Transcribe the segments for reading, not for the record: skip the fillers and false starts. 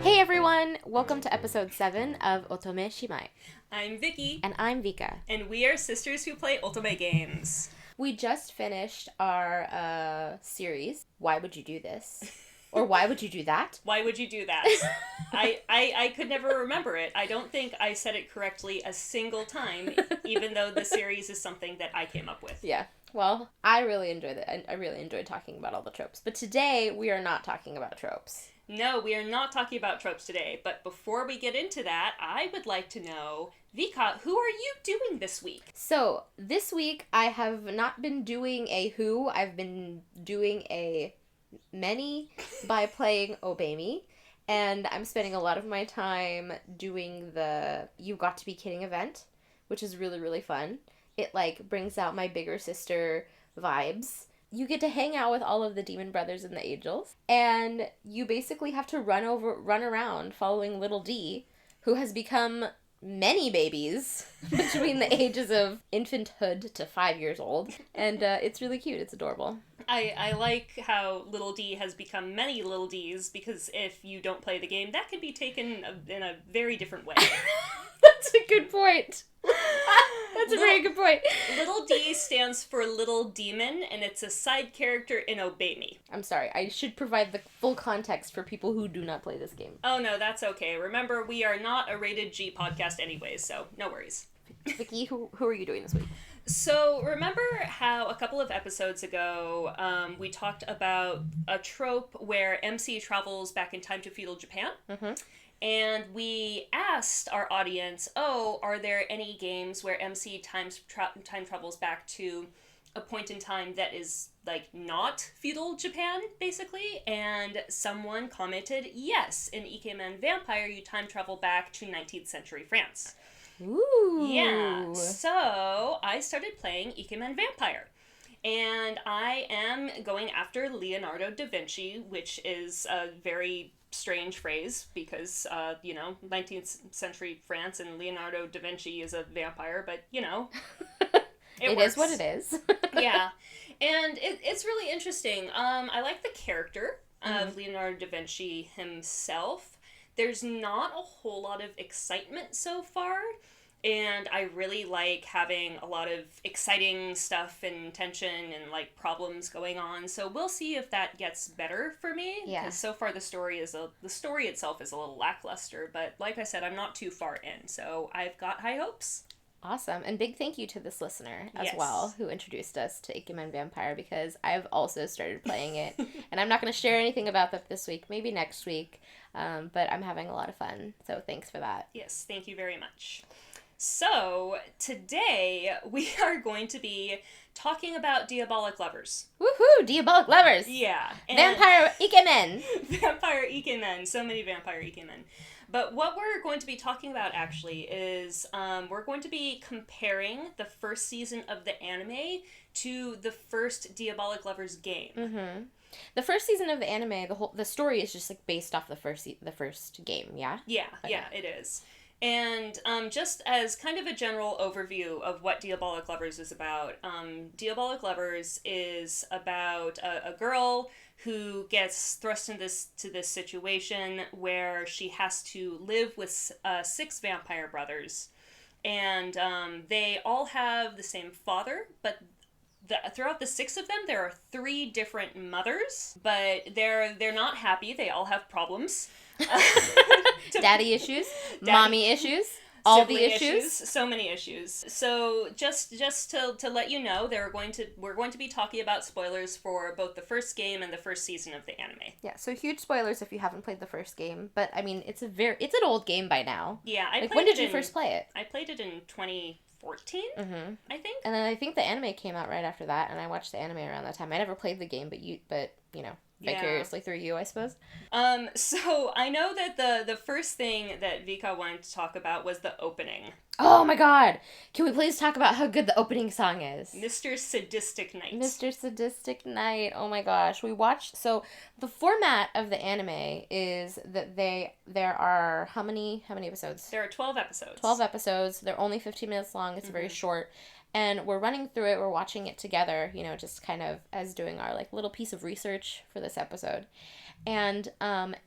Hey everyone! Welcome to episode 7 of Otome Shimai. I'm Vki. And I'm Vka. And we are sisters who play Otome games. We just finished our series, Why Would You Do This? Or Why Would You Do That? Why would you do that? I could never remember it. I don't think I said it correctly a single time, even though the series is something that I came up with. Yeah. Well, I really enjoyed it. I really enjoyed talking about all the tropes. But today, we are not talking about tropes. No, we are not talking about tropes today. But before we get into that, I would like to know, Vka, who are you doing this week? So, this week, I have not been doing a who. I've been doing a many by playing Obey Me. And I'm spending a lot of my time doing the You Got to Be Kidding event, which is really, really fun. It, brings out my bigger sister vibes. You get to hang out with all of the demon brothers and the angels, and you basically have to run around following little D, who has become many babies between the ages of infanthood to 5 years old, and it's really cute. It's adorable. I like how little D has become many little Ds, because if you don't play the game, that can be taken in a very different way. That's a good point. That's a very good point. Little D stands for Little Demon, and it's a side character in Obey Me. I'm sorry, I should provide the full context for people who do not play this game. Oh no, that's okay. Remember, we are not a rated G podcast anyways, so no worries. Vki, who are you doing this week? So, remember how a couple of episodes ago, we talked about a trope where MC travels back in time to feudal Japan? Mm-hmm. And we asked our audience, are there any games where MC time travels back to a point in time that is, not feudal Japan, basically? And someone commented, yes, in Icky and Vampire, you time travel back to 19th century France. Ooh. Yeah, so I started playing Icky and Vampire. And I am going after Leonardo da Vinci, which is a very strange phrase because, 19th century France and Leonardo da Vinci is a vampire, but, it works. Is what it is. Yeah. And it's really interesting. I like the character of Leonardo da Vinci himself. There's not a whole lot of excitement so far. And I really like having a lot of exciting stuff and tension and, problems going on. So we'll see if that gets better for me. Yeah. Because so far the story itself is a little lackluster. But like I said, I'm not too far in. So I've got high hopes. Awesome. And big thank you to this listener as Yes. well, who introduced us to Icky and Vampire, because I've also started playing it. And I'm not going to share anything about that this week. Maybe next week. But I'm having a lot of fun. So thanks for that. Yes, thank you very much. So, today we are going to be talking about Diabolik Lovers. Woohoo! Diabolik Lovers! Yeah. Vampire Ikemen! Vampire Ikemen. So many Vampire Ikemen. But what we're going to be talking about, actually, is we're going to be comparing the first season of the anime to the first Diabolik Lovers game. Mm-hmm. The first season of the anime, the story is just, based off the first game, yeah? Yeah, okay. Yeah, it is. And just as kind of a general overview of what Diabolik Lovers is about, Diabolik Lovers is about a girl who gets thrust into this situation where she has to live with 6 vampire brothers. And they all have the same father, but throughout the 6 of them, there are 3 different mothers, but they're not happy. They all have problems. Daddy issues, mommy issues, all the issues. So many issues. So just to let you know, we're going to be talking about spoilers for both the first game and the first season of the anime. Yeah, so huge spoilers if you haven't played the first game, but I mean it's an old game by now. Yeah, when did you first play it? I played it in 2014, I think. And then I think the anime came out right after that, and I watched the anime around that time. I never played the game, but vicariously through you, I suppose. So I know that the first thing that Vka wanted to talk about was the opening. Oh my god! Can we please talk about how good the opening song is? Mr. Sadistic Knight. Mr. Sadistic Knight. Oh my gosh. So the format of the anime is that there are how many episodes? There are 12 episodes. 12 episodes. They're only 15 minutes long. It's very short. And we're running through it. We're watching it together, just kind of as doing our, like, little piece of research for this episode. And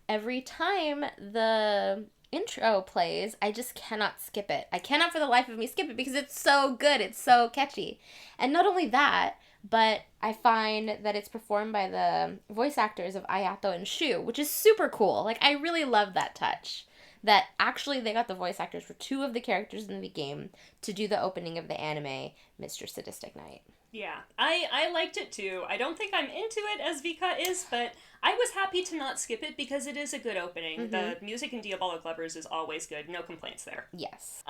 every time the intro plays, I just cannot skip it. I cannot for the life of me skip it because it's so good. It's so catchy. And not only that, but I find that it's performed by the voice actors of Ayato and Shu, which is super cool. Like, I really love that touch. That actually they got the voice actors for 2 of the characters in the game to do the opening of the anime, Mr. Sadistic Knight. Yeah, I liked it too. I don't think I'm into it as Vka is, but I was happy to not skip it because it is a good opening. Mm-hmm. The music in Diabolik Lovers is always good. No complaints there. Yes.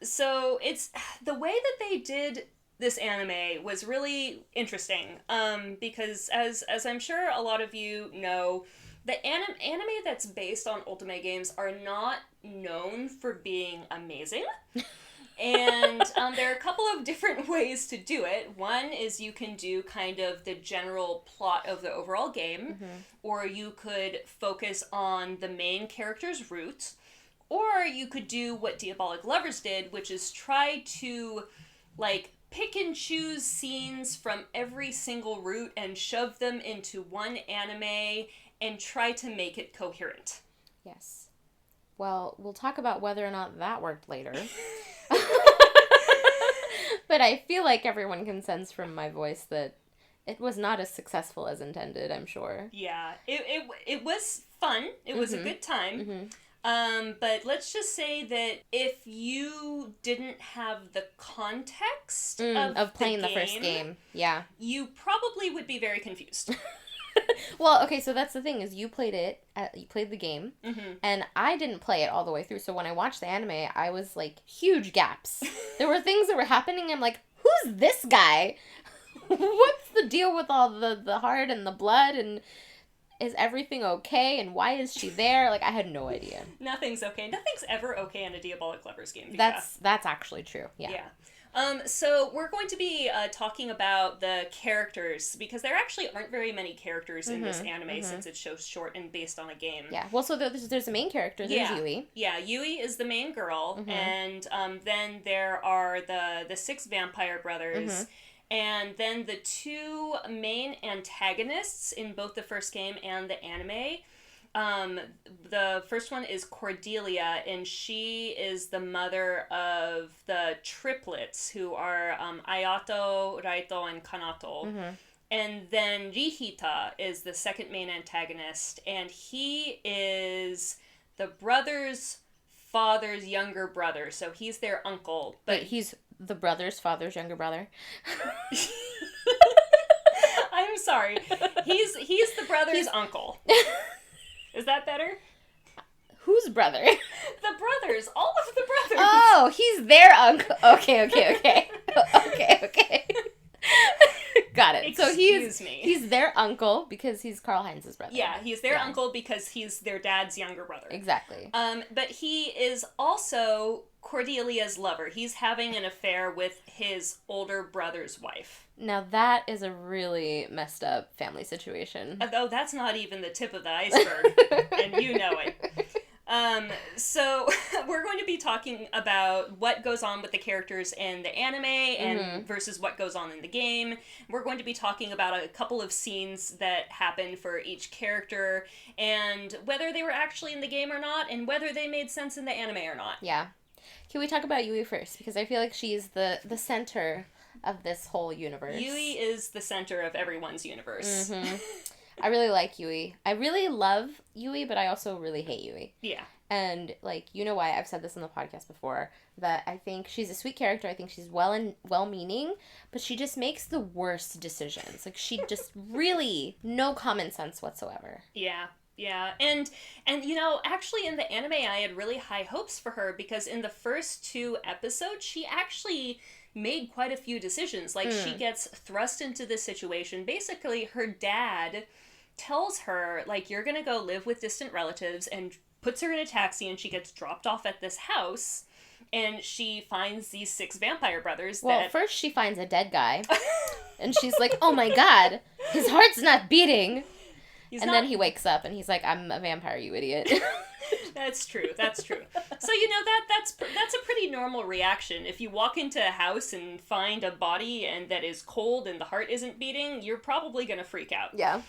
So it's the way that they did this anime was really interesting. Because as I'm sure a lot of you know, the anime that's based on Ultimate games are not known for being amazing. And there are a couple of different ways to do it. One is you can do kind of the general plot of the overall game, mm-hmm. or you could focus on the main character's route, or you could do what Diabolik Lovers did, which is try to, like, pick and choose scenes from every single route and shove them into one anime and try to make it coherent. Yes. Well, we'll talk about whether or not that worked later. But I feel like everyone can sense from my voice that it was not as successful as intended, I'm sure. Yeah, it was fun. It was mm-hmm. a good time. Mm-hmm. But let's just say that if you didn't have the context of playing the first game, yeah, you probably would be very confused. Well, okay, so that's the thing, is you played the game, mm-hmm. and I didn't play it all the way through, so when I watched the anime, I was, like, huge gaps. There were things that were happening, I'm like, who's this guy? What's the deal with all the heart and the blood, and is everything okay, and why is she there? Like, I had no idea. Nothing's okay. Nothing's ever okay in a Diabolik Lovers game. That's actually true, yeah. So we're going to be talking about the characters, because there actually aren't very many characters mm-hmm, in this anime mm-hmm. since it's so short and based on a game. Yeah, well, so there's a main character, there's Yui. Yeah, Yui is the main girl, mm-hmm. and then there are the 6 vampire brothers, mm-hmm. and then the 2 main antagonists in both the first game and the anime. The first one is Cordelia, and she is the mother of the triplets, who are Ayato, Raito, and Kanato. Mm-hmm. And then Rihita is the second main antagonist, and he is the brother's father's younger brother, so he's their uncle. But wait, he's the brother's father's younger brother? I'm sorry. He's the brother's uncle. Is that better? Whose brother? The brothers. All of the brothers. Oh, he's their uncle. Okay. Okay. Got it. Excuse so me. He's their uncle because he's Karl Heinz's brother. Yeah, he's their uncle because he's their dad's younger brother. Exactly. But he is also Cordelia's lover. He's having an affair with his older brother's wife. Now that is a really messed up family situation. Oh, that's not even the tip of the iceberg, and you know it. So we're going to be talking about what goes on with the characters in the anime and mm-hmm. versus what goes on in the game. We're going to be talking about a couple of scenes that happen for each character and whether they were actually in the game or not, and whether they made sense in the anime or not. Yeah. Can we talk about Yui first? Because I feel like she's the center of this whole universe. Yui is the center of everyone's universe. Mm-hmm. I really like Yui. I really love Yui, but I also really hate Yui. Yeah. And, like, you know why, I've said this on the podcast before, that I think she's a sweet character, I think she's well-meaning, but she just makes the worst decisions. Like, she just really, no common sense whatsoever. Yeah. Yeah, and you know, actually in the anime I had really high hopes for her, because in the first 2 episodes she actually made quite a few decisions. Like, she gets thrust into this situation. Basically, her dad tells her, like, you're gonna go live with distant relatives, and puts her in a taxi, and she gets dropped off at this house, and she finds these 6 vampire brothers. Well, first she finds a dead guy, and she's like, oh my god, his heart's not beating. Then he wakes up and he's like, I'm a vampire, you idiot. That's true. So, you know, that's a pretty normal reaction. If you walk into a house and find a body and that is cold and the heart isn't beating, you're probably going to freak out. Yeah.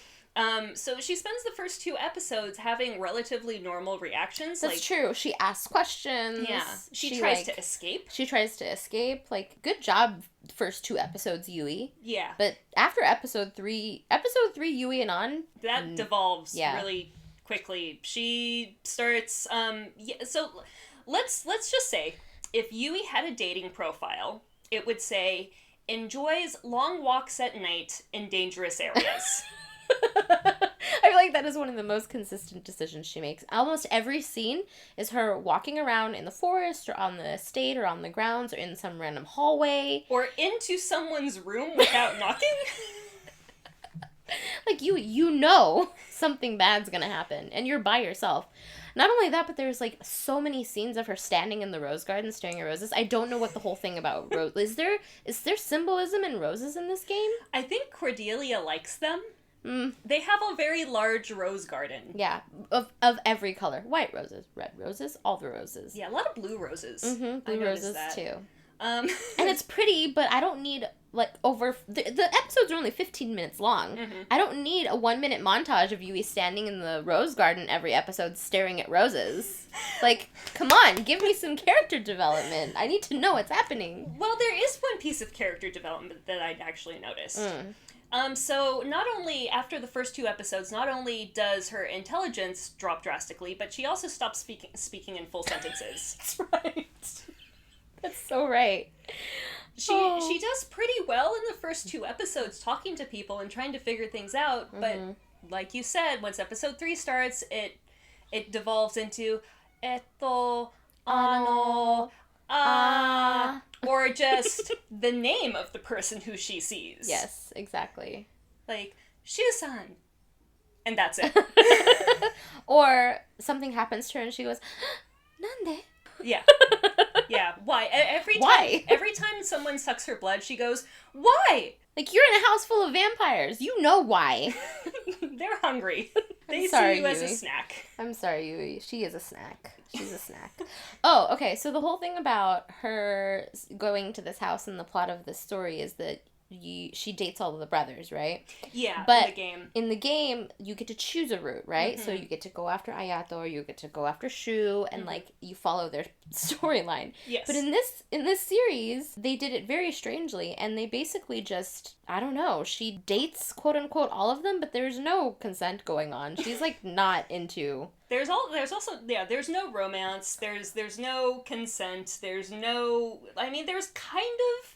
So she spends the first 2 episodes having relatively normal reactions. That's true. She asks questions. Yeah. She tries to escape. She tries to escape. Like, good job, first 2 episodes, Yui. Yeah. But after episode 3, Yui and on... That devolves really quickly. She starts, so let's just say, if Yui had a dating profile, it would say, enjoys long walks at night in dangerous areas. I feel like that is one of the most consistent decisions she makes. Almost every scene is her walking around in the forest or on the estate or on the grounds or in some random hallway. Or into someone's room without knocking. Like, you know something bad's gonna happen, and you're by yourself. Not only that, but there's, like, so many scenes of her standing in the rose garden staring at roses. I don't know what the whole thing about roses... Is there symbolism in roses in this game? I think Cordelia likes them. They have a very large rose garden. Yeah, of every color. White roses, red roses, all the roses. Yeah, a lot of blue roses. Mm-hmm, blue roses, that. too. And it's pretty, but I don't need, like, the episodes are only 15 minutes long. Mm-hmm. I don't need a 1-minute montage of Yui standing in the rose garden every episode staring at roses. Like, come on, give me some character development. I need to know what's happening. Well, there is one piece of character development that I'd actually noticed. So not only, after the first 2 episodes, not only does her intelligence drop drastically, but she also stops speaking in full sentences. That's right. That's so right. She does pretty well in the first 2 episodes talking to people and trying to figure things out, but like you said, once episode 3 starts, it devolves into eto, ano, or just the name of the person who she sees. Yes, exactly. Like, Shu-san. And that's it. Or something happens to her and she goes, Nande? Yeah. Yeah. Why? Why? Every time someone sucks her blood, she goes, why? Like, you're in a house full of vampires. You know why. They're hungry. They sorry, see you as Yui. a snack. I'm sorry, Yui. She is a snack. She's a snack. Oh, okay. So the whole thing about her going to this house and the plot of this story is that she dates all of the brothers, right? Yeah, but in the game. In the game, you get to choose a route, right? So you get to go after Ayato or you get to go after Shu and like you follow their storyline. Yes. But in this series, they did it very strangely and they basically just, I don't know, she dates quote unquote all of them, but there's no consent going on. She's like not into There's no romance, there's no consent, there's kind of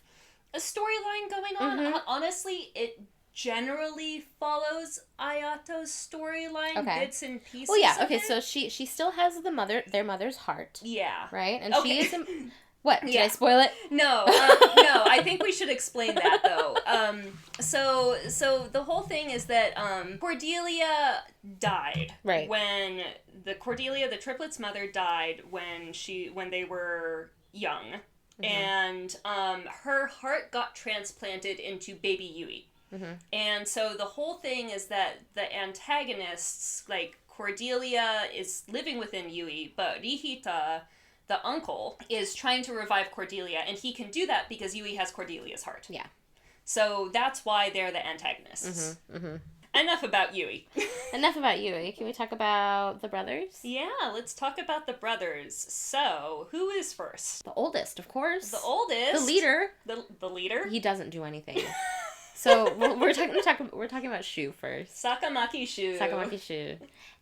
a storyline going on. Honestly, it generally follows Ayato's storyline, bits and pieces. Well, yeah, of okay, it. so she still has their mother's heart. Yeah. Right? And okay. she is what? Did I spoil it? No, no, I think we should explain that though. So the whole thing is that Cordelia died. Right. When the triplets' mother died when they were young. And her heart got transplanted into baby Yui. And so the whole thing is that the antagonists, like Cordelia is living within Yui, but Rihita, the uncle, is trying to revive Cordelia, and he can do that because Yui has Cordelia's heart. Yeah. So that's why they're the antagonists. Enough about Yui. Enough about Yui. Can we talk about the brothers? Yeah, let's talk about the brothers. So, who is first? The oldest, of course. The oldest. The leader. The leader? He doesn't do anything. So, we're talking about Shu first. Sakamaki Shu.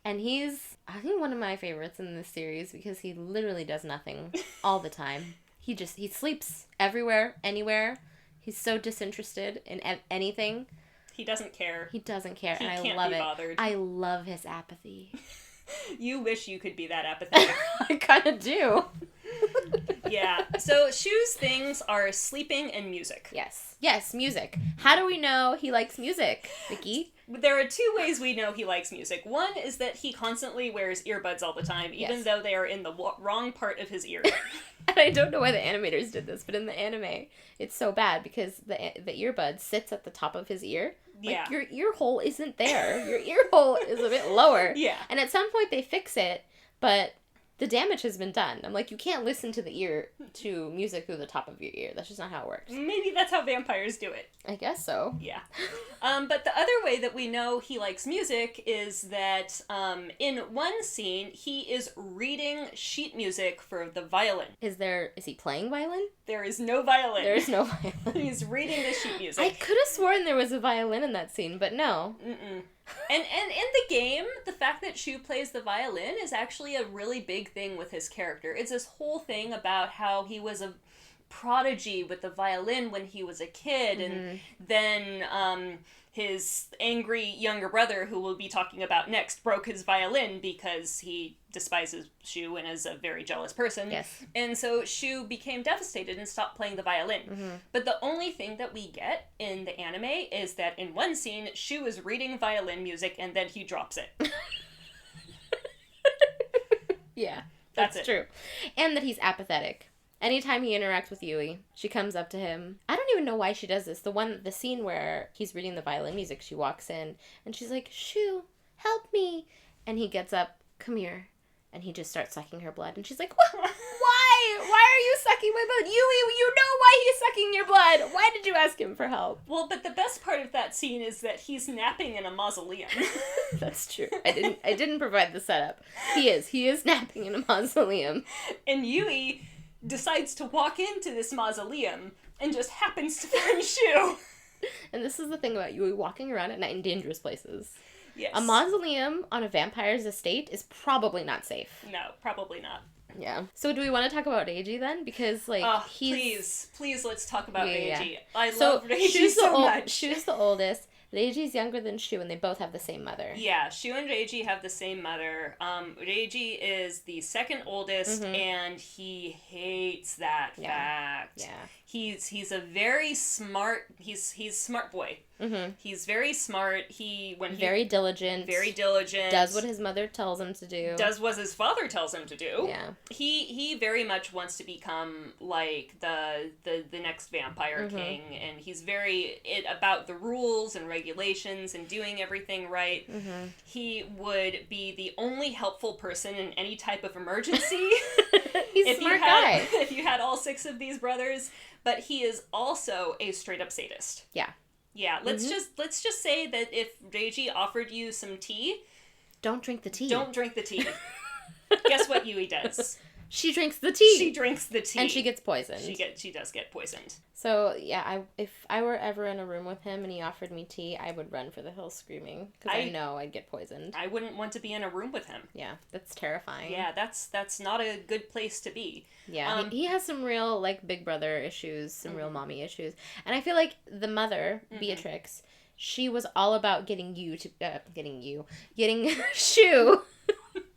And he's, I think, one of my favorites in this series because he literally does nothing all the time. He sleeps everywhere, anywhere. He's so disinterested in anything. He doesn't care. And I can't love be it. bothered. I love his apathy. You wish you could be that apathetic. I kind of do. Yeah. So Shu's things are sleeping and music. Yes, music. How do we know he likes music, Vicky? There are 2 ways we know he likes music. One is that he constantly wears earbuds all the time, even though they are in the wrong part of his ear. And I don't know why the animators did this, but in the anime, it's so bad because the earbud sits at the top of his ear. Yeah. Like, your ear hole isn't there. Your ear hole is a bit lower. Yeah. And at some point they fix it, but the damage has been done. I'm like, you can't listen to music through the top of your ear. That's just not how it works. Maybe that's how vampires do it. I guess so. Yeah. But the other way that we know he likes music is that in one scene, he is reading sheet music for the violin. Is he playing violin? There is no violin. There is no violin. He's reading the sheet music. I could have sworn there was a violin in that scene, but no. Mm-mm. And in the game, the fact that Shu plays the violin is actually a really big thing with his character. It's this whole thing about how he was a prodigy with the violin when he was a kid, and then his angry younger brother, who we'll be talking about next, broke his violin because he despises Shu and is a very jealous person. Yes. And so Shu became devastated and stopped playing the violin. Mm-hmm. But the only thing that we get in the anime is that in one scene, Shu is reading violin music and then he drops it. Yeah, that's true. And that he's apathetic. Anytime he interacts with Yui, she comes up to him. I don't even know why she does this. The scene where he's reading the violin music, she walks in and she's like, Shu, help me. And he gets up, come here. And he just starts sucking her blood. And she's like, why? Why are you sucking my blood? Yui, you know why he's sucking your blood. Why did you ask him for help? Well, but the best part of that scene is that he's napping in a mausoleum. That's true. I didn't provide the setup. He is napping in a mausoleum. And Yui decides to walk into this mausoleum and just happens to find Shu. And this is the thing about Yui walking around at night in dangerous places. Yes. A mausoleum on a vampire's estate is probably not safe. No, probably not. Yeah. So do we want to talk about Reiji then? Because, like, please let's talk about Reiji. Yeah. I love Reiji so much. Shu's the oldest. Reiji's younger than Shu, and they both have the same mother. Yeah, Shu and Reiji have the same mother. Reiji is the second oldest, and he hates that fact. Yeah. He's a very smart. He's smart boy. Mm-hmm. He's very smart. Very diligent. Very diligent. Does what his mother tells him to do. Does what his father tells him to do. Yeah. He very much wants to become like the next vampire king, and he's very about the rules and regulations and doing everything right. Mm-hmm. He would be the only helpful person in any type of emergency. He's a smart guy. If you had all 6 of these brothers, but he is also a straight up sadist. Yeah. Yeah, let's just say that if Reiji offered you some tea, don't drink the tea. Don't drink the tea. Guess what Yui does? She drinks the tea. She drinks the tea. And she gets poisoned. She does get poisoned. So, yeah, if I were ever in a room with him and he offered me tea, I would run for the hills screaming. Because I know I'd get poisoned. I wouldn't want to be in a room with him. Yeah, that's terrifying. Yeah, that's not a good place to be. Yeah, he has some real, like, big brother issues, some real mommy issues. And I feel like the mother, Beatrix, she was all about getting Shu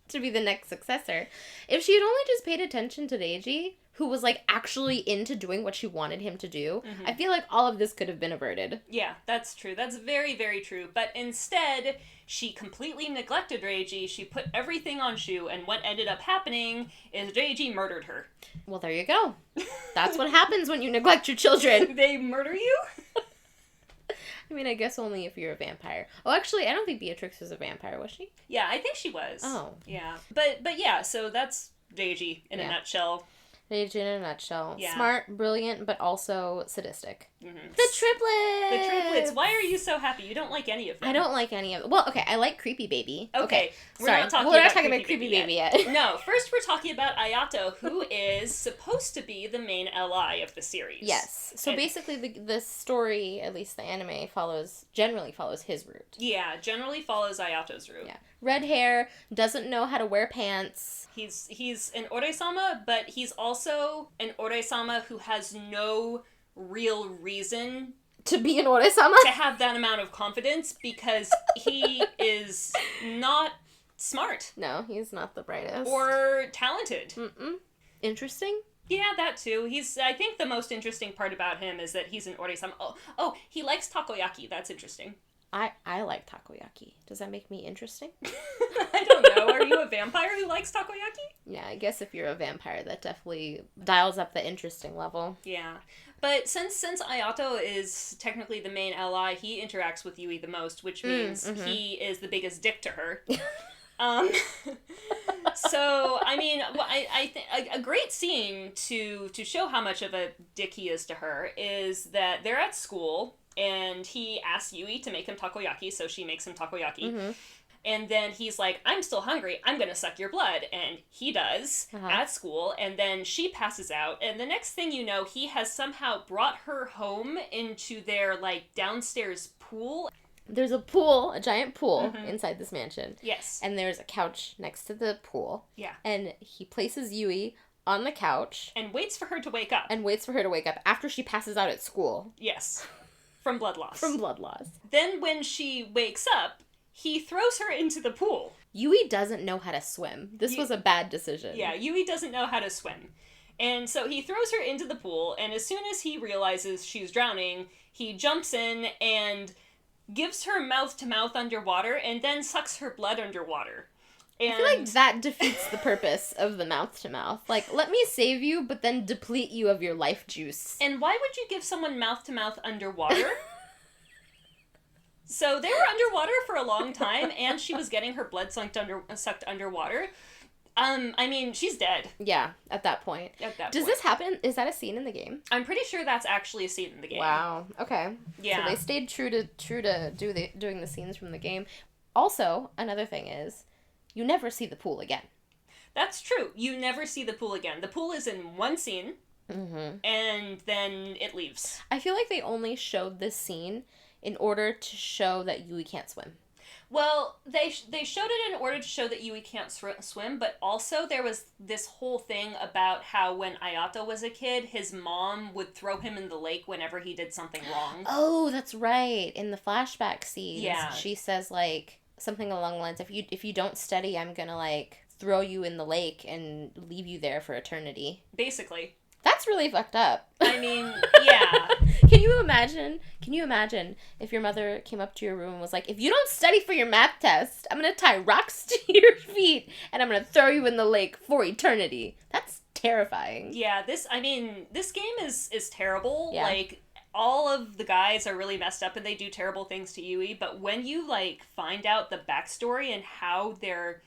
to be the next successor. If she had only just paid attention to Reiji, who was, like, actually into doing what she wanted him to do, I feel like all of this could have been averted. Yeah, that's true. That's very, very true. But instead, she completely neglected Reiji. She put everything on Shu, and what ended up happening is Reiji murdered her. Well, there you go. That's what happens when you neglect your children. They murder you? I mean, I guess only if you're a vampire. Oh, actually, I don't think Beatrix was a vampire, was she? Yeah, I think she was. Oh. Yeah. But yeah, so that's Reiji in a nutshell. Reiji in a nutshell. Yeah. Smart, brilliant, but also sadistic. Mm-hmm. The triplets! The triplets. Why are you so happy? You don't like any of them. I don't like any of them. Well, okay, I like Creepy Baby. Okay. We're not talking about Creepy Baby yet. No, first we're talking about Ayato, who is supposed to be the main ally of the series. Yes. So basically the story, at least the anime, generally follows his route. Yeah, generally follows Ayato's route. Yeah. Red hair, doesn't know how to wear pants. He's an Ore-sama, but he's also an Ore-sama who has no real reason to be an Ore-sama? To have that amount of confidence, because he is not smart. No, he's not the brightest. Or talented. Mm-mm. Interesting? Yeah, that too. I think the most interesting part about him is that he's an Ore-sama. Oh, he likes takoyaki. That's interesting. I like takoyaki. Does that make me interesting? I don't know. Are you a vampire who likes takoyaki? Yeah, I guess if you're a vampire, that definitely dials up the interesting level. Yeah. But since Ayato is technically the main ally, he interacts with Yui the most, which means he is the biggest dick to her. um, so, I mean, I think a great scene to show how much of a dick he is to her is that they're at school, and he asks Yui to make him takoyaki, so she makes him takoyaki. And then he's like, I'm still hungry. I'm going to suck your blood. And he does at school. And then she passes out. And the next thing you know, he has somehow brought her home into their, like, downstairs pool. There's a pool, a giant pool inside this mansion. Yes. And there's a couch next to the pool. Yeah. And he places Yui on the couch. And waits for her to wake up. After she passes out at school. Yes. From blood loss. Then when she wakes up, he throws her into the pool. Yui doesn't know how to swim. This was a bad decision. Yeah, Yui doesn't know how to swim. And so he throws her into the pool, and as soon as he realizes she's drowning, he jumps in and gives her mouth-to-mouth underwater, and then sucks her blood underwater. And I feel like that defeats the purpose of the mouth-to-mouth. Like, let me save you, but then deplete you of your life juice. And why would you give someone mouth-to-mouth underwater? So they were underwater for a long time, and she was getting her blood sucked underwater. I mean, she's dead. Yeah, at that point. Does this happen? Is that a scene in the game? I'm pretty sure that's actually a scene in the game. Wow. Okay. Yeah. So they stayed true to doing the scenes from the game. Also, another thing is, you never see the pool again. That's true. You never see the pool again. The pool is in one scene, and then it leaves. I feel like they only showed this scene in order to show that Yui can't swim. Well, they showed it in order to show that Yui can't swim, but also there was this whole thing about how when Ayato was a kid, his mom would throw him in the lake whenever he did something wrong. Oh, that's right. In the flashback scenes, yeah. She says, like, something along the lines, if you don't study, I'm gonna, like, throw you in the lake and leave you there for eternity. Basically. That's really fucked up. I mean, yeah. Can you imagine if your mother came up to your room and was like, if you don't study for your math test, I'm going to tie rocks to your feet and I'm going to throw you in the lake for eternity. That's terrifying. Yeah, this game is terrible. Yeah. Like, all of the guys are really messed up and they do terrible things to Yui, but when you, like, find out the backstory and how their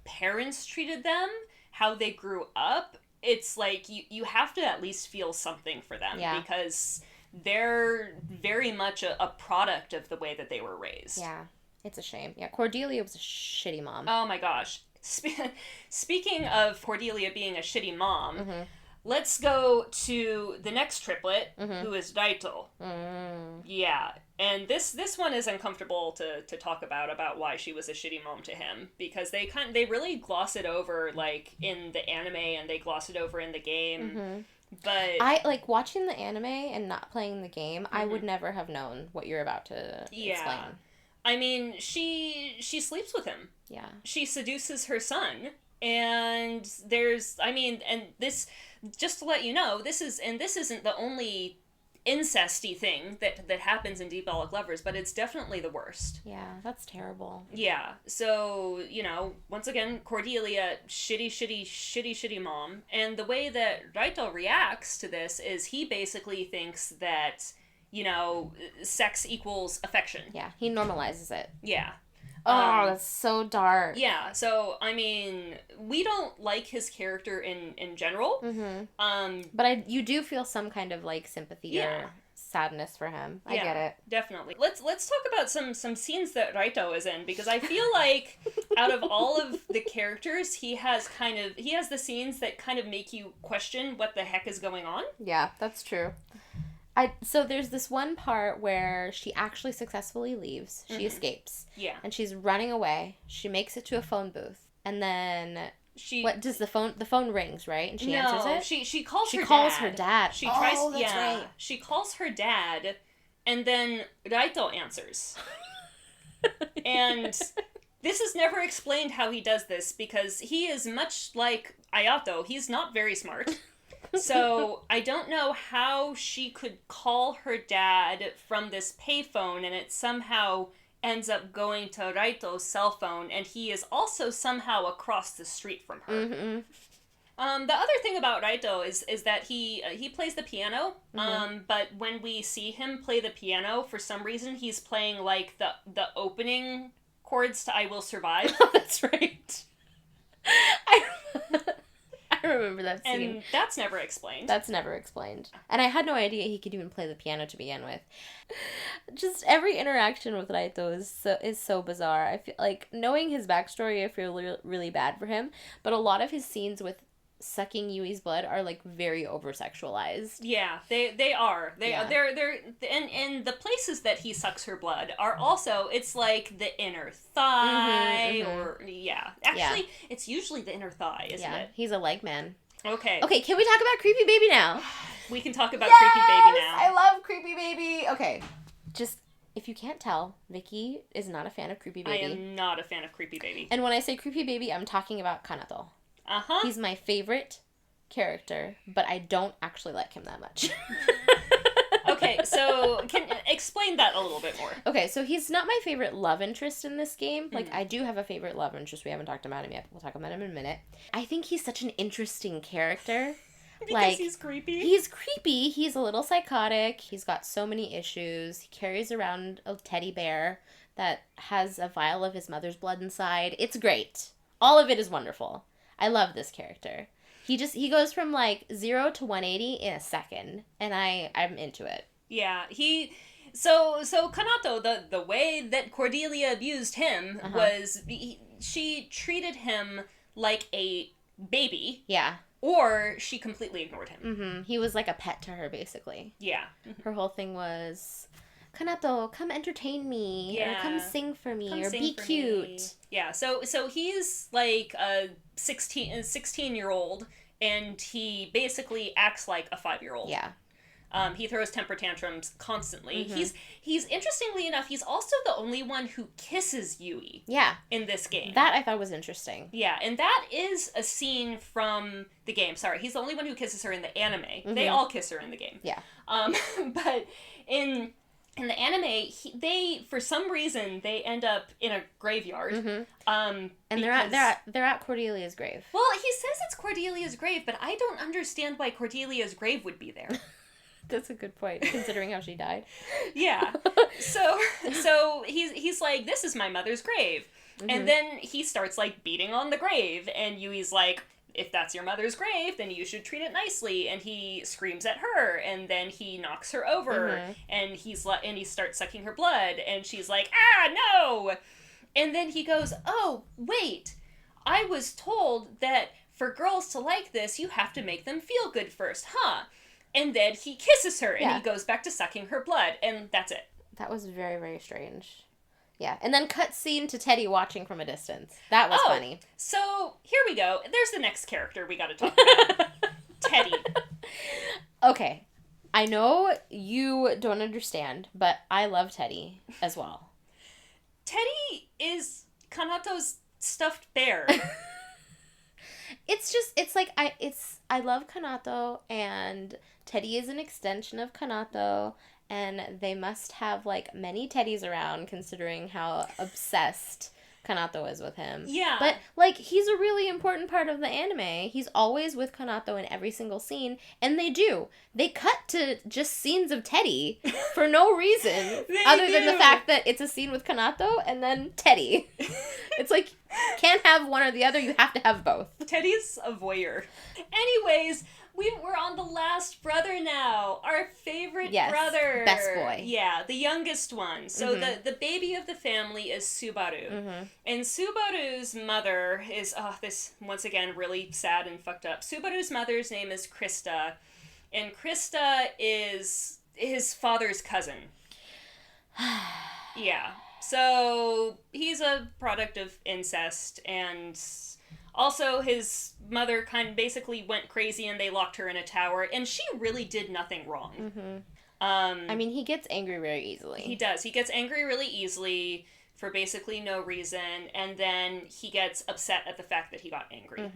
parents treated them, how they grew up, it's like you have to at least feel something for them because they're very much a product of the way that they were raised. Yeah, it's a shame. Yeah, Cordelia was a shitty mom. Oh my gosh. Speaking of Cordelia being a shitty mom, let's go to the next triplet, who is Raito. Yeah, and this one is uncomfortable to talk about why she was a shitty mom to him, because they really gloss it over, like, in the anime, and they gloss it over in the game. But I like watching the anime and not playing the game. I would never have known what you're about to explain. I mean, she sleeps with him. Yeah. She seduces her son, and this, just to let you know, this isn't the only incesty thing that happens in Diabolik Lovers, but it's definitely the worst. Yeah, that's terrible. Yeah, so, you know, once again, Cordelia, shitty mom, and the way that Raito reacts to this is he basically thinks that, you know, sex equals affection. Yeah, he normalizes it. Yeah. Oh, that's so dark. Yeah, so, I mean, we don't like his character in general. But you do feel some kind of, like, sympathy or sadness for him. I get it. Definitely. Let's talk about some scenes that Raito is in, because I feel like out of all of the characters, he has the scenes that kind of make you question what the heck is going on. Yeah, that's true. So there's this one part where she actually successfully leaves. She escapes. Yeah. And she's running away. She makes it to a phone booth. And then what does the phone rings, right? And she answers it? She calls her dad. She calls her dad. She tries that's right. She calls her dad, and then Raito answers. And this is never explained how he does this, because he is much like Ayato. He's not very smart. So I don't know how she could call her dad from this payphone and it somehow ends up going to Raito's cell phone, and he is also somehow across the street from her. Mm-hmm. The other thing about Raito is that he plays the piano, but when we see him play the piano, for some reason he's playing like the opening chords to "I Will Survive." Oh, that's right. I remember that scene. And that's never explained. That's never explained. And I had no idea he could even play the piano to begin with. Just every interaction with Raito is so bizarre. I feel like, knowing his backstory, I feel really bad for him. But a lot of his scenes with sucking Yui's blood are like very over sexualized. Yeah, they are. They're and the places that he sucks her blood are also, it's like the inner thigh or actually it's usually the inner thigh, isn't it? He's a leg man. Okay, can we talk about Creepy Baby now? We can talk about Creepy Baby now. I love Creepy Baby. Okay, just if you can't tell, Vki is not a fan of Creepy Baby. I am not a fan of Creepy Baby. And when I say Creepy Baby, I'm talking about Kanato. Uh-huh. He's my favorite character, but I don't actually like him that much. Okay, so explain that a little bit more. Okay, so he's not my favorite love interest in this game. Like, I do have a favorite love interest. We haven't talked about him yet, but we'll talk about him in a minute. I think he's such an interesting character. Because he's creepy. He's creepy. He's a little psychotic. He's got so many issues. He carries around a teddy bear that has a vial of his mother's blood inside. It's great. All of it is wonderful. I love this character. He goes from like 0 to 180 in a second, and I'm into it. Yeah, so Kanato, the way that Cordelia abused him was she treated him like a baby. Yeah. Or she completely ignored him. Mm-hmm. He was like a pet to her, basically. Yeah. Her whole thing was, Kanato, come entertain me, or come sing for me, or be cute. Me. Yeah, so he's like a 16-year-old, and he basically acts like a 5-year-old. Yeah. He throws temper tantrums constantly. He's interestingly enough, he's also the only one who kisses Yui. Yeah. In this game. That I thought was interesting. Yeah, and that is a scene from the game. Sorry, he's the only one who kisses her in the anime. They all kiss her in the game. Yeah. But in the anime, they for some reason they end up in a graveyard. And they're at Cordelia's grave. Well, he says it's Cordelia's grave, but I don't understand why Cordelia's grave would be there. That's a good point, considering how she died. Yeah. So he's like, this is my mother's grave. And then he starts like beating on the grave, and Yui's like, if that's your mother's grave, then you should treat it nicely. And he screams at her, and then he knocks her over, and he starts sucking her blood, and she's like, ah, no! And then he goes, oh, wait, I was told that for girls to like this, you have to make them feel good first, huh? And then he kisses her, and he goes back to sucking her blood, and that's it. That was very, very strange. Yeah, and then cut scene to Teddy watching from a distance. That was funny. So, here we go. There's the next character we gotta talk about. Teddy. Okay, I know you don't understand, but I love Teddy as well. Teddy is Kanato's stuffed bear. I love Kanato, and Teddy is an extension of Kanato, and they must have, like, many Teddys around, considering how obsessed Kanato is with him. Yeah. But, like, he's a really important part of the anime. He's always with Kanato in every single scene, and they cut to just scenes of Teddy for no reason, other than the fact that it's a scene with Kanato and then Teddy. It's like, can't have one or the other, you have to have both. Teddy's a voyeur. Anyways, we're on the last brother now. Our favorite brother. Best boy. Yeah, the youngest one. So the baby of the family is Subaru. And Subaru's mother is, this, once again, really sad and fucked up. Subaru's mother's name is Krista. And Krista is his father's cousin. Yeah. So he's a product of incest, and also his mother kind of basically went crazy and they locked her in a tower, and she really did nothing wrong. I mean, he gets angry very easily. He does. He gets angry really easily for basically no reason, and then he gets upset at the fact that he got angry.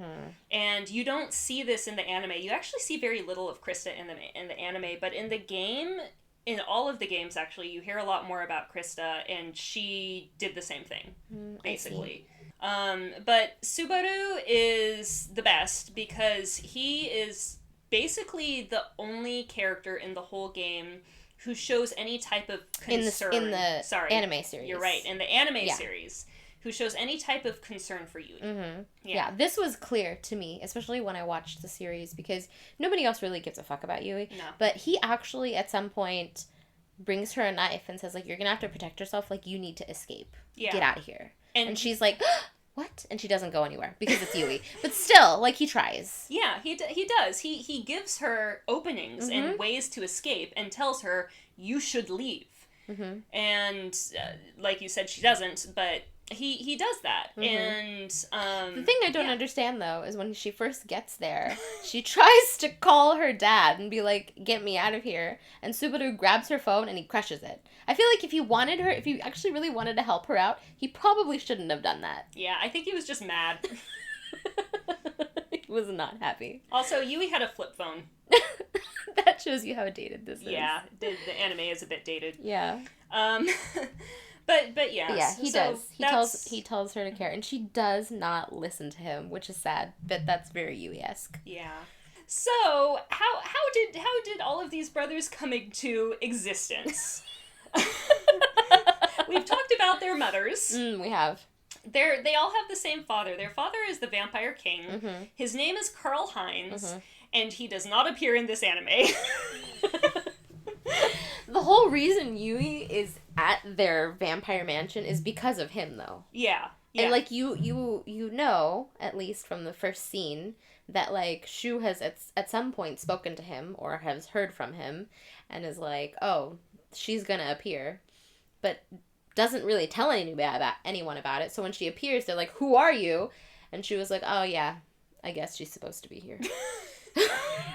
And you don't see this in the anime. You actually see very little of Krista in the anime, but in the game, in all of the games, actually, you hear a lot more about Krista, and she did the same thing, basically. But Subaru is the best because he is basically the only character in the whole game who shows any type of concern. In the anime series. You're right, in the anime series. Who shows any type of concern for Yui. Mm-hmm. Yeah, this was clear to me, especially when I watched the series, because nobody else really gives a fuck about Yui. No. But he actually, at some point, brings her a knife and says, like, you're gonna have to protect yourself, like, you need to escape. Yeah. Get out of here. And she's like, what? And she doesn't go anywhere, because it's Yui. But still, like, he tries. Yeah, he does. He gives her openings and ways to escape and tells her, you should leave. Mm-hmm. And, like you said, she doesn't, but... He does that, and the thing I don't understand though is when she first gets there, she tries to call her dad and be like, "Get me out of here," and Subaru grabs her phone and he crushes it. I feel like if he actually really wanted to help her out, he probably shouldn't have done that. Yeah, I think he was just mad. He was not happy. Also, Yui had a flip phone. That shows you how dated this is. Yeah, the anime is a bit dated. Yeah. But yeah. Yeah, he does. He tells her to care, and she does not listen to him, which is sad. But that's very Yui-esque. Yeah. So how did all of these brothers come into existence? We've talked about their mothers. We have. They all have the same father. Their father is the Vampire King. Mm-hmm. His name is Karl-Heinz, and he does not appear in this anime. The whole reason Yui is at their vampire mansion is because of him, though. Yeah. And, like, you know, at least from the first scene, that, like, Shu has at some point spoken to him or has heard from him and is like, oh, she's gonna appear, but doesn't really tell anyone about it. So when she appears, they're like, who are you? And Shu was like, oh, yeah, I guess she's supposed to be here.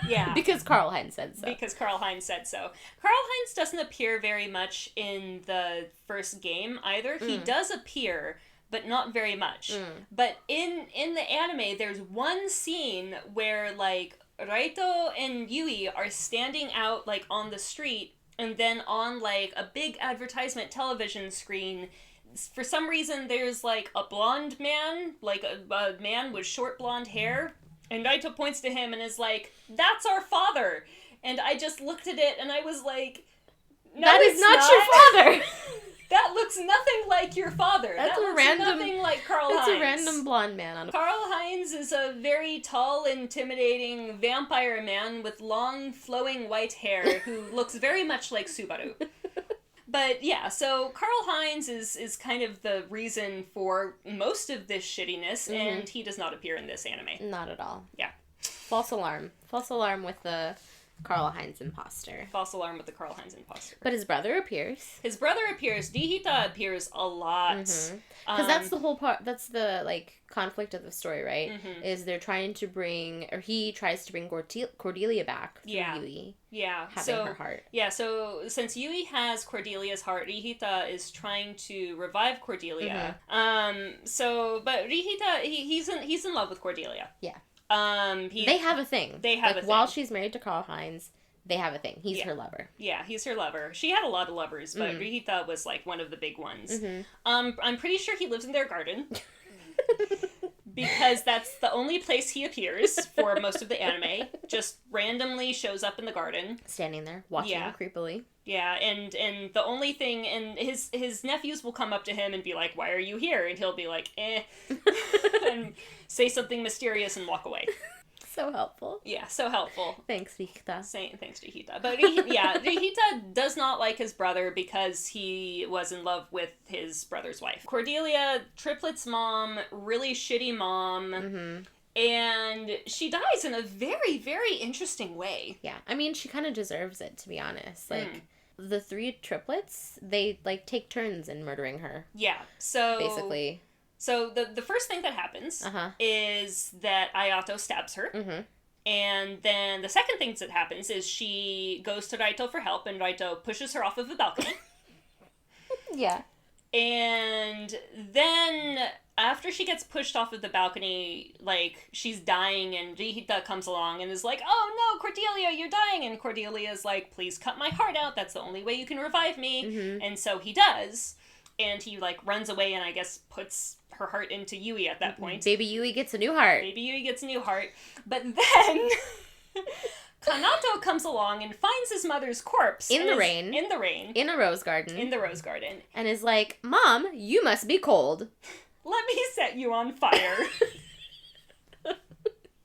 Yeah. Because Karl-Heinz said so. Karl-Heinz doesn't appear very much in the first game either. He does appear, but not very much. But in the anime, there's one scene where, like, Raito and Yui are standing out, like, on the street, and then on, like, a big advertisement television screen, for some reason, there's, like, a blonde man, like, a man with short blonde hair. And Raito points to him and is like, that's our father. And I just looked at it and I was like, no, that is not your father. That looks nothing like your father. That's that looks nothing like Karl-Heinz. That's a random blonde man on a... Karl-Heinz is a very tall, intimidating vampire man with long, flowing white hair who looks very much like Subaru. But yeah, so Karl-Heinz is kind of the reason for most of this shittiness, and he does not appear in this anime. Not at all. Yeah. False alarm. False alarm with the Karl-Heinz imposter. False alarm with the Karl-Heinz imposter. But his brother appears. Rihita appears a lot. Because that's the whole part, that's the, like, conflict of the story, right? Is they're trying to bring, or he tries to bring Cordelia back through Yui. Yeah. Having her heart. Yeah, so since Yui has Cordelia's heart, Rihita is trying to revive Cordelia. But Rihita, he's in love with Cordelia. Yeah. They have a thing. While she's married to Karl-Heinz, they have a thing. He's her lover. Yeah, he's her lover. She had a lot of lovers, but Rihita was, like, one of the big ones. I'm pretty sure he lives in their garden. Because that's the only place he appears for most of the anime. Just randomly shows up in the garden. Standing there, watching creepily. Yeah, and the only thing, and his nephews will come up to him and be like, why are you here? And he'll be like, and say something mysterious and walk away. So helpful. Yeah, so helpful. Thanks, Rihita. Thanks, Rihita. But Rihita does not like his brother because he was in love with his brother's wife. Cordelia, triplets mom, really shitty mom. And she dies in a very, very interesting way. Yeah, I mean, she kind of deserves it, to be honest. Like, the three triplets, they, like, take turns in murdering her. Yeah, so... Basically. So the first thing that happens is that Ayato stabs her. And then the second thing that happens is she goes to Raito for help, and Raito pushes her off of the balcony. Yeah. And then after she gets pushed off of the balcony, like, she's dying, and Rihita comes along and is like, oh no, Cordelia, you're dying, and Cordelia's like, please cut my heart out, that's the only way you can revive me, and so he does, and he, like, runs away and I guess puts her heart into Yui at that point. Baby Yui gets a new heart. But then Kanato comes along and finds his mother's corpse. In the rain. In a rose garden. And is like, Mom, you must be cold. Let me set you on fire.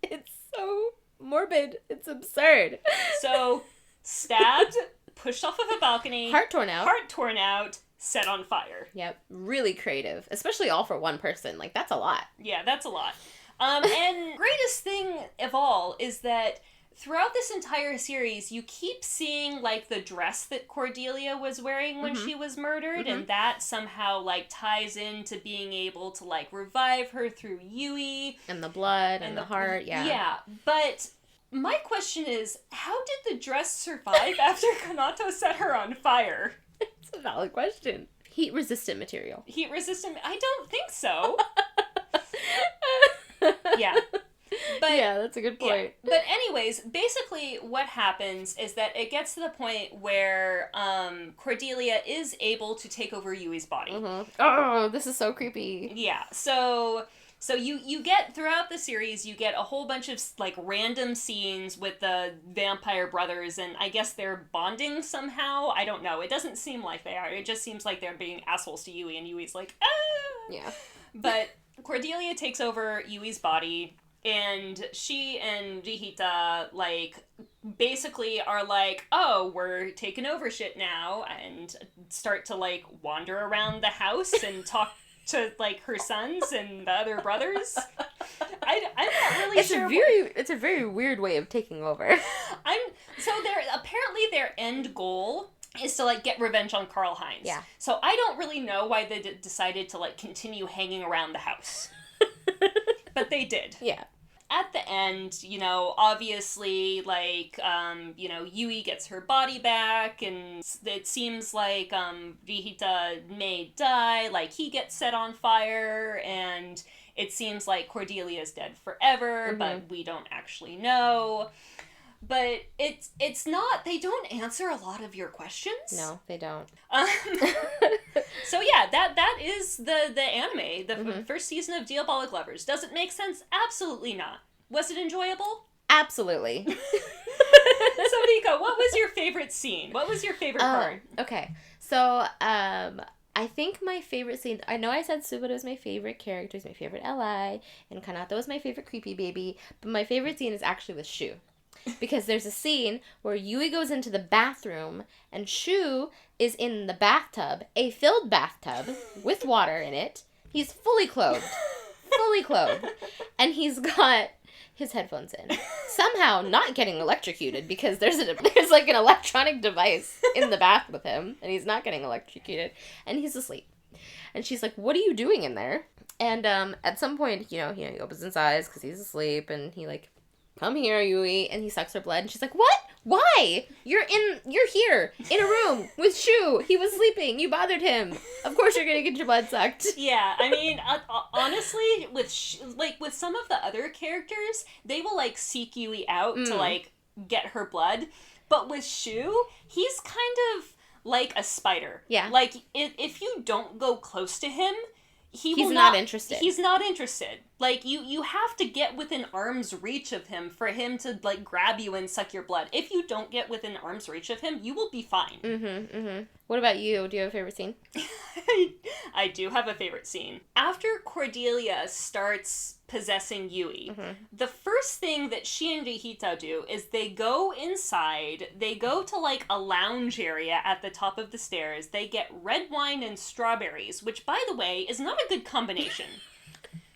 It's so morbid. It's absurd. So, stabbed, pushed off of a balcony. Heart torn out. Set on fire. Yep. Really creative. Especially all for one person. Like, that's a lot. Yeah, that's a lot. And greatest thing of all is that throughout this entire series, you keep seeing, like, the dress that Cordelia was wearing when she was murdered, and that somehow, like, ties into being able to, like, revive her through Yui. And the blood and the heart, yeah. Yeah, but my question is, how did the dress survive after Kanato set her on fire? It's a valid question. Heat-resistant material. I don't think so. Yeah. But, yeah, that's a good point. Yeah. But anyways, basically what happens is that it gets to the point where Cordelia is able to take over Yui's body. Oh, this is so creepy. Yeah. So you get, throughout the series, you get a whole bunch of, like, random scenes with the vampire brothers, and I guess they're bonding somehow. I don't know. It doesn't seem like they are. It just seems like they're being assholes to Yui, and Yui's like, ah! Yeah. But Cordelia takes over Yui's body, and she and Rihita, like, basically are like, oh, we're taking over shit now, and start to, like, wander around the house and talk to, like, her sons and the other brothers. I'm not really sure. It's a very weird way of taking over. Apparently their end goal is to, like, get revenge on Karl Heinz. Yeah. So I don't really know why they decided to, like, continue hanging around the house. But they did. Yeah. At the end, you know, obviously, like, you know, Yui gets her body back, and it seems like Rihita may die, like, he gets set on fire, and it seems like Cordelia's dead forever, but we don't actually know. But it's not, they don't answer a lot of your questions. No, they don't. So yeah, that is the anime, the first season of Diabolik Lovers. Does it make sense? Absolutely not. Was it enjoyable? Absolutely. So Nico, what was your favorite scene? What was your favorite part? Okay, so I think my favorite scene, I know I said Subaru is my favorite character, is my favorite ally, and Kanato is my favorite creepy baby, but my favorite scene is actually with Shu. Because there's a scene where Yui goes into the bathroom and Shu is in the bathtub, a filled bathtub with water in it. He's fully clothed. And he's got his headphones in. Somehow not getting electrocuted because there's like an electronic device in the bath with him and he's not getting electrocuted and he's asleep. And she's like, "What are you doing in there?" And at some point, you know, he opens his eyes because he's asleep and he like, "Come here, Yui," and he sucks her blood, and she's like, "What? Why? You're here, in a room, with Shu. He was sleeping. You bothered him. Of course you're gonna get your blood sucked." Yeah, I mean, honestly, with some of the other characters, they will, like, seek Yui out to, like, get her blood, but with Shu, he's kind of like a spider. Yeah. Like, if you don't go close to him, he's not interested. He's not interested. Like, you have to get within arm's reach of him for him to, like, grab you and suck your blood. If you don't get within arm's reach of him, you will be fine. What about you? Do you have a favorite scene? I do have a favorite scene. After Cordelia starts possessing Yui, the first thing that she and Rihita do is they go inside, they go to, like, a lounge area at the top of the stairs, they get red wine and strawberries, which, by the way, is not a good combination.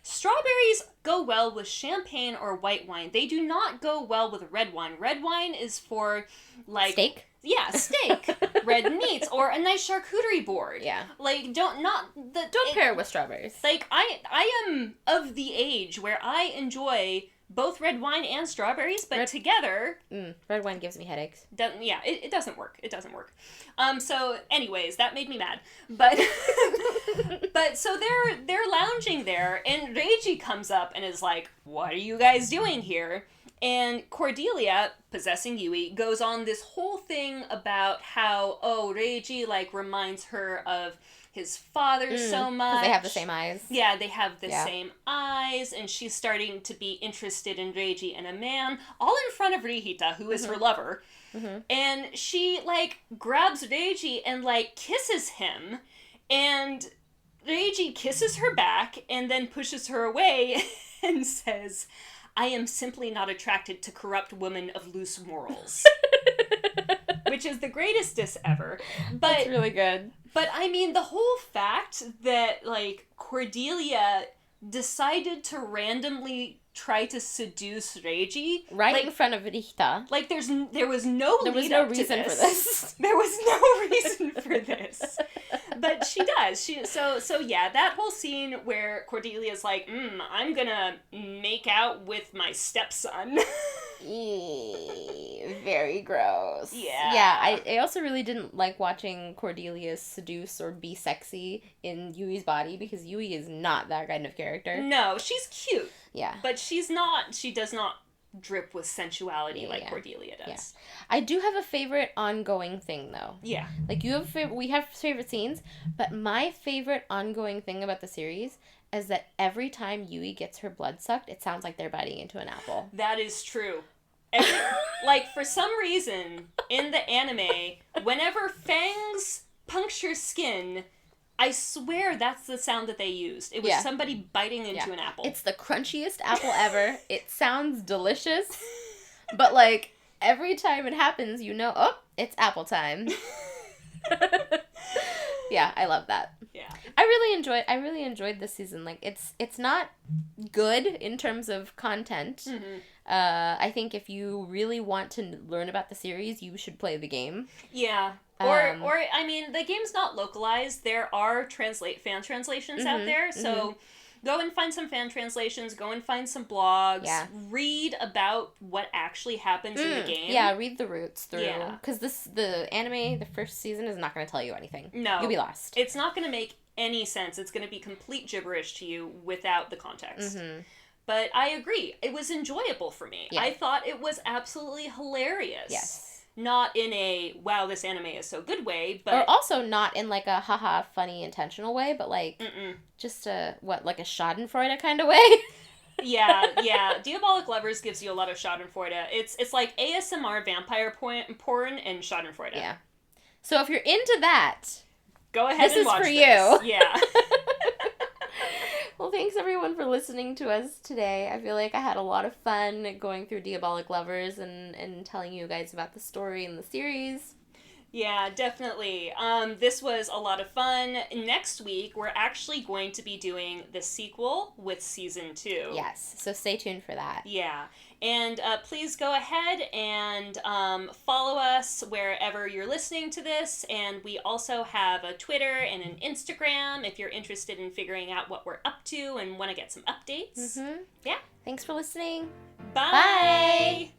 Strawberries go well with champagne or white wine. They do not go well with red wine. Red wine is for, like... Steak? Yeah, steak, red meats, or a nice charcuterie board. Yeah. Like, don't pair it with strawberries. Like, I am of the age where I enjoy both red wine and strawberries, but together... Red wine gives me headaches. It doesn't work. It doesn't work. So anyways, that made me mad. But but so they're lounging there, and Reiji comes up and is like, "What are you guys doing here?" And Cordelia, possessing Yui, goes on this whole thing about how, Reiji, like, reminds her of his father so much. Because they have the same eyes. Yeah, they have the same eyes, and she's starting to be interested in Reiji and a man, all in front of Rihita, who is her lover. And she, like, grabs Reiji and, like, kisses him, and Reiji kisses her back and then pushes her away and says... I am simply not attracted to corrupt women of loose morals. Which is the greatest diss ever. But, that's really good. But, I mean, the whole fact that, like, Cordelia decided to randomly try to seduce Reiji... Right in front of Rihita. Like, there was no reason for this. There was no reason for this. But she does. So yeah, that whole scene where Cordelia's like, I'm gonna make out with my stepson. Very gross. Yeah. Yeah, I also really didn't like watching Cordelia seduce or be sexy in Yui's body, because Yui is not that kind of character. No, she's cute. Yeah. But she does not drip with sensuality like Cordelia does. Yeah. I do have a favorite ongoing thing, though. Yeah. Like, we have favorite scenes, but my favorite ongoing thing about the series is that every time Yui gets her blood sucked, it sounds like they're biting into an apple. That is true. Like, for some reason, in the anime, whenever fangs puncture skin... I swear that's the sound that they used. It was somebody biting into an apple. It's the crunchiest apple ever. It sounds delicious. But, like, every time it happens, it's apple time. Yeah, I love that. Yeah. I really enjoyed this season. Like, it's not good in terms of content. Mm-hmm. I think if you really want to learn about the series, you should play the game. Yeah. Or I mean, the game's not localized. There are fan translations out there, so go and find some fan translations, go and find some blogs, read about what actually happens in the game. Yeah, read the roots through. Yeah. Because the anime, the first season, is not going to tell you anything. No. You'll be lost. It's not going to make any sense. It's going to be complete gibberish to you without the context. Mm-hmm. But I agree. It was enjoyable for me. Yeah. I thought it was absolutely hilarious. Yes. Not in a, wow, this anime is so good way, but... Or also not in, like, a haha, funny, intentional way, but, like, just like a schadenfreude kind of way? Yeah. Diabolik Lovers gives you a lot of schadenfreude. It's like ASMR vampire porn and schadenfreude. Yeah. So if you're into that... Go ahead and watch this. This is for you. Yeah. Well, thanks everyone for listening to us today. I feel like I had a lot of fun going through Diabolik Lovers and telling you guys about the story and the series. Yeah, definitely. This was a lot of fun. Next week, we're actually going to be doing the sequel with season 2. Yes, so stay tuned for that. Yeah. And please go ahead and follow us wherever you're listening to this. And we also have a Twitter and an Instagram if you're interested in figuring out what we're up to and want to get some updates. Mm-hmm. Yeah. Thanks for listening. Bye. Bye.